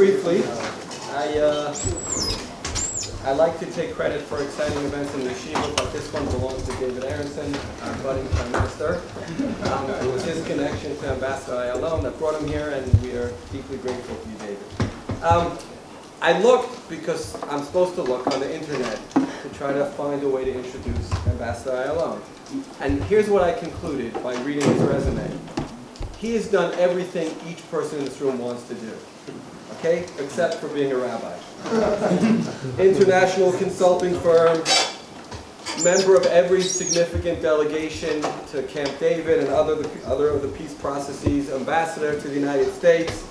briefly, I like to take credit for exciting events in the Yeshiva, but this one belongs to David Aronson, our budding Prime Minister. It was his connection to Ambassador Ayalon that brought him here, and we are deeply grateful to you, David. I looked, because I'm supposed to look on the internet, to try to find a way to introduce Ambassador Ayalon. And here's what I concluded by reading his resume. He has done everything each person in this room wants to do, okay, except for being a rabbi. International consulting firm, member of every significant delegation to Camp David and other of the peace processes, ambassador to the United States,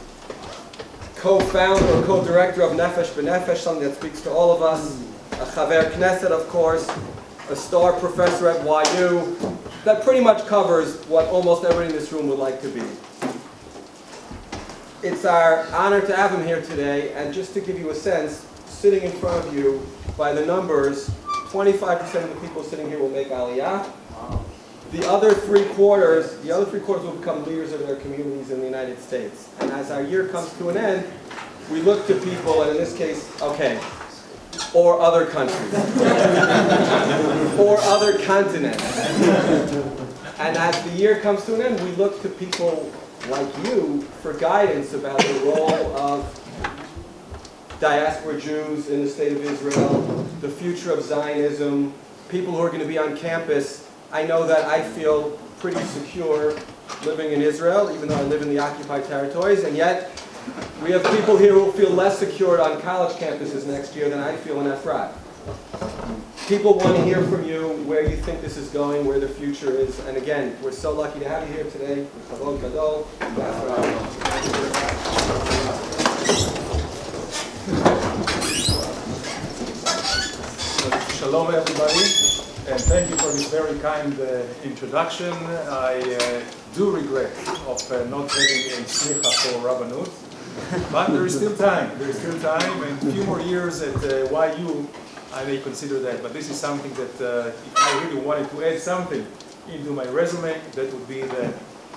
co-founder or co-director of Nefesh B'Nefesh, something that speaks to all of us, a Chaver Knesset, of course, a star professor at YU. That pretty much covers what almost everybody in this room would like to be. It's our honor to have him here today, and just to give you a sense, sitting in front of you, by the numbers, 25% of the people sitting here will make Aliyah. The other three quarters will become leaders of their communities in the United States. And as our year comes to an end, we look to people, and in this case, okay, or other countries, or other continents. And as the year comes to an end, we look to people like you for guidance about the role of diaspora Jews in the state of Israel, the future of Zionism, people who are going to be on campus. I know that I feel pretty secure living in Israel, even though I live in the occupied territories, and yet we have people here who feel less secure on college campuses next year than I feel in Efrat. People want to hear from you where you think this is going, where the future is. And again, we're so lucky to have you here today. Kavod Gadol. Shalom, everybody, and thank you for this very kind introduction. I do regret of not having a slicha for Rabbanut, but there is still time. There is still time, and a few more years at YU. I may consider that, but this is something that if I really wanted to add something into my resume, that would be the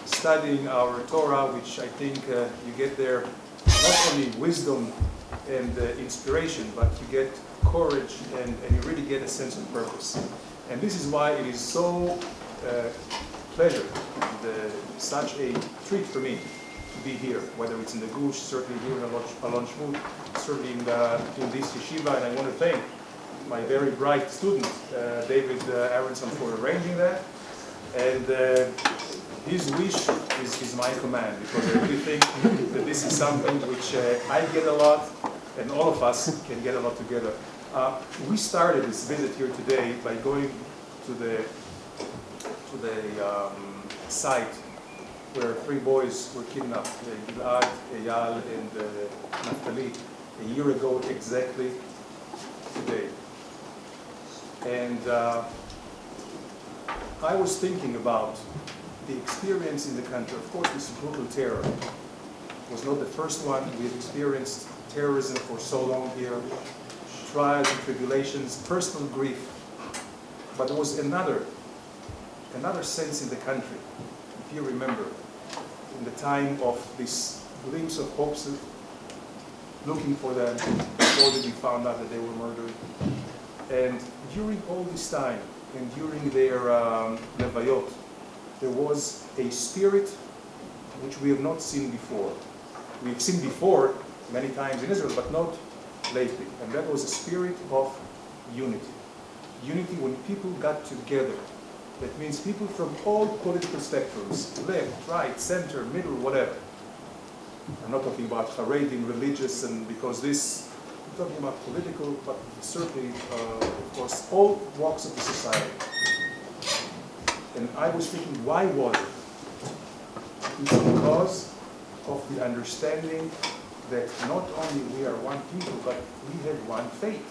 studying our Torah, which I think you get there not only wisdom and inspiration, but you get courage and you really get a sense of purpose. And this is why it is so pleasure and such a treat for me to be here, whether it's in the Gush, certainly here in Alon Shmut, certainly in this yeshiva, and I want to thank my very bright student, David Aronson, for arranging that. And his wish is my command, because I really think that this is something which I get a lot, and all of us can get a lot together. We started this visit here today by going to the site where three boys were kidnapped, Gilad, Eyal, and Naftali, a year ago exactly today. And I was thinking about the experience in the country. Of course, this brutal terror was not the first one. We have experienced terrorism for so long here, trials and tribulations, personal grief. But there was another sense in the country, if you remember, in the time of this glimpse of hope, looking for them before they found out that they were murdered. And during all this time, and during their levayot, there was a spirit which we have not seen before. We've seen before many times in Israel, but not lately. And that was a spirit of unity. Unity when people got together. That means people from all political spectrums, left, right, center, middle, whatever. I'm not talking about Haredim, religious, and because this, I'm talking about political, but certainly, of course, all walks of the society. And I was thinking, why was it? It's because of the understanding that not only we are one people, but we have one faith.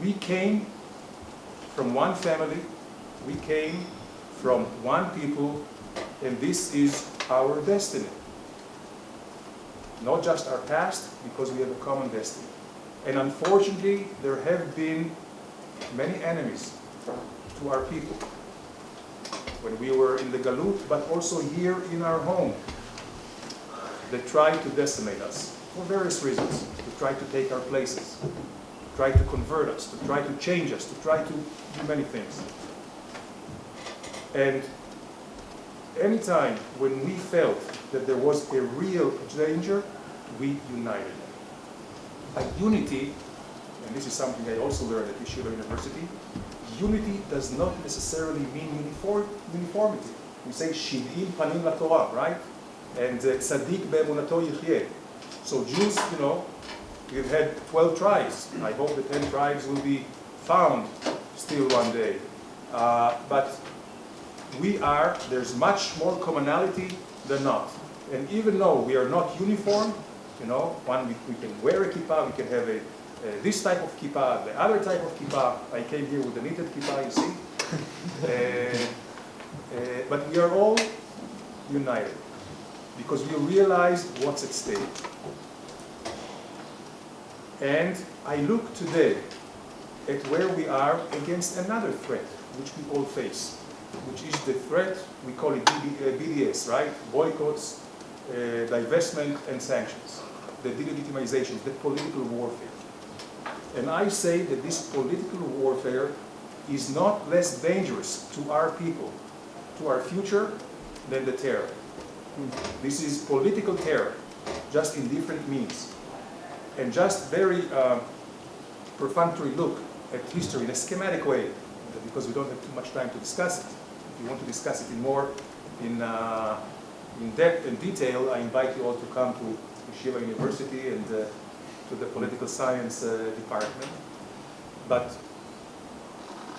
We came from one family, we came from one people, and this is our destiny. Not just our past, because we have a common destiny. And unfortunately, there have been many enemies to our people. When we were in the Galut, but also here in our home, that tried to decimate us. for various reasons, to try to take our places, to try to convert us, to try to change us, to try to do many things. And anytime when we felt that there was a real danger, we united. A unity, and this is something I also learned at Yeshivat University, unity does not necessarily mean uniformity. We say shiv'im panim laTorah, right? And tzaddik be'emunato yichyeh. So Jews, we've had 12 tribes. I hope the 10 tribes will be found still one day. But there's much more commonality than not. And even though we are not uniform, we can wear a kippah, we can have this type of kippah, the other type of kippah. I came here with a knitted kippah, you see. But we are all united because we realize what's at stake. And I look today at where we are against another threat, which we all face, which is the threat, we call it BDS, right? Boycotts, divestment, and sanctions, the delegitimization, the political warfare. And I say that this political warfare is not less dangerous to our people, to our future, than the terror. This is political terror, just in different means. And just very perfunctory look at history in a schematic way, because we don't have too much time to discuss it. If you want to discuss it in depth and detail, I invite you all to come to Yeshivat University and to the political science department. But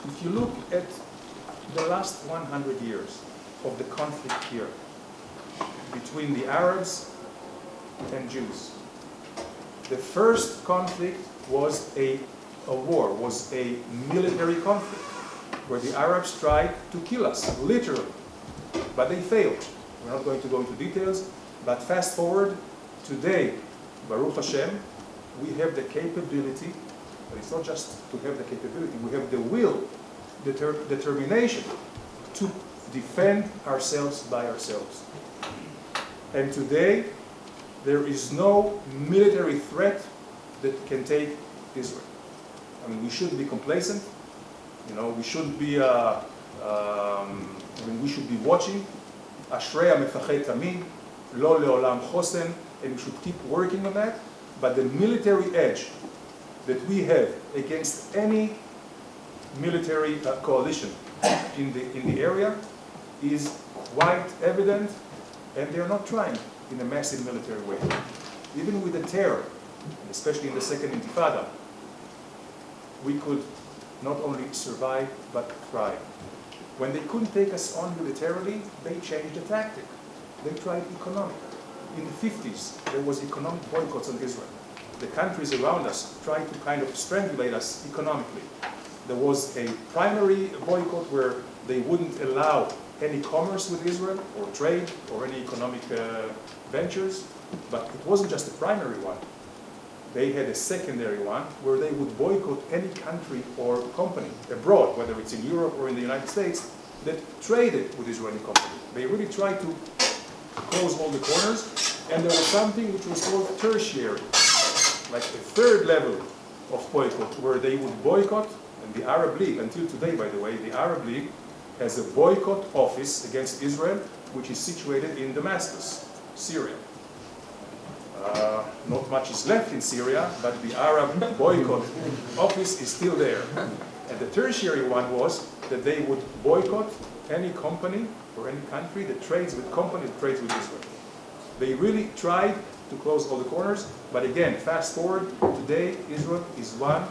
if you look at the last 100 years of the conflict here between the Arabs and Jews, the first conflict was a war, was a military conflict, where the Arabs tried to kill us, literally, but they failed. We're not going to go into details, but fast forward, today, Baruch Hashem, we have the capability, but it's not just to have the capability, we have the will, determination to defend ourselves by ourselves. And today, there is no military threat that can take Israel. I mean, we shouldn't be complacent. We shouldn't be. We should be watching. Ashrei ha'mefached tamid, lo le'olam chosen, and we should keep working on that. But the military edge that we have against any military coalition in the area is quite evident, and they're not trying in a massive military way. Even with the terror, especially in the Second Intifada, we could not only survive, but thrive. When they couldn't take us on militarily, they changed the tactic. They tried economic. In the 50s, there was economic boycotts on Israel. The countries around us tried to kind of strangulate us economically. There was a primary boycott where they wouldn't allow any commerce with Israel, or trade, or any economic ventures. But it wasn't just a primary one. They had a secondary one where they would boycott any country or company abroad, whether it's in Europe or in the United States, that traded with Israeli company. They really tried to close all the corners, and there was something which was called tertiary, like a third level of boycott, where they would boycott, and the Arab League, until today, by the way, the Arab League has a boycott office against Israel, which is situated in Damascus, Syria. Not much is left in Syria, but the Arab boycott office is still there. And the tertiary one was that they would boycott any company or any country that trades with Israel. They really tried to close all the corners, but again, fast forward, today Israel is one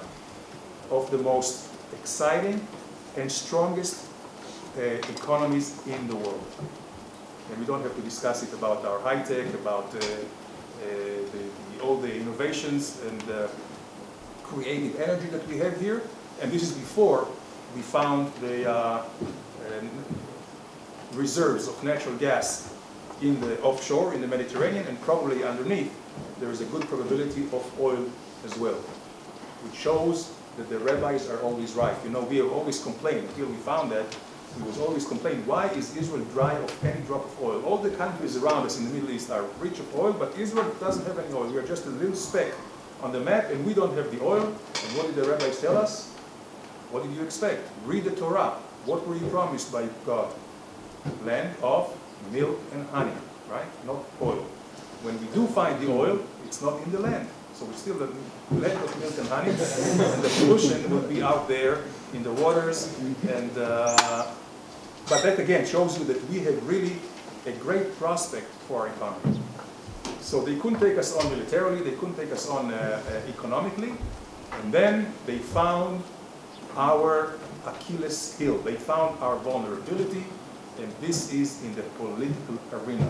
of the most exciting and strongest economies in the world. And we don't have to discuss it about our high tech, about all the innovations and creative energy that we have here. And this is before we found the reserves of natural gas in the offshore, in the Mediterranean, and probably underneath there is a good probability of oil as well, which shows that the rabbis are always right. We have always complained until we found that he was always complaining, why is Israel dry of any drop of oil? All the countries around us in the Middle East are rich of oil, but Israel doesn't have any oil. We are just a little speck on the map, and we don't have the oil. And what did the rabbis tell us? What did you expect? Read the Torah. What were you promised by God? Land of milk and honey, right? Not oil. When we do find the oil, it's not in the land. So we're still the land of milk and honey, and the pollution will be out there in the waters. And but that again shows you that we had really a great prospect for our economy. So they couldn't take us on militarily, they couldn't take us on economically, and then they found our Achilles heel. They found our vulnerability, and this is in the political arena.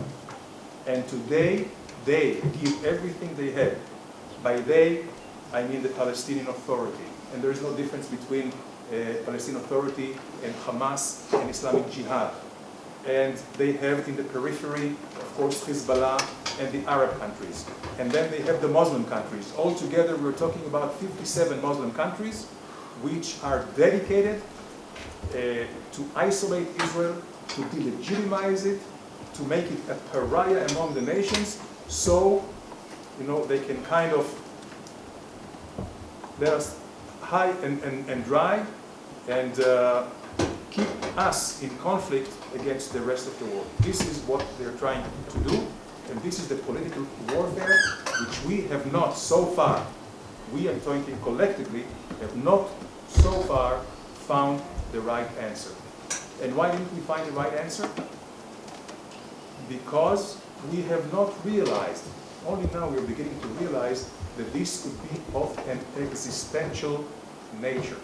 And today, they give everything they have. By they, I mean the Palestinian Authority. And there is no difference between Palestinian Authority and Hamas and Islamic Jihad. And they have in the periphery, of course, Hezbollah and the Arab countries. And then they have the Muslim countries. Altogether, we're talking about 57 Muslim countries which are dedicated to isolate Israel, to delegitimize it, to make it a pariah among the nations, so they can kind of let us high and dry and keep us in conflict against the rest of the world. This is what they're trying to do, and this is the political warfare which we have not so far, we are talking collectively, have not so far found the right answer. And why didn't we find the right answer? Because we have not realized, only now we're beginning to realize that this could be of an existential nature.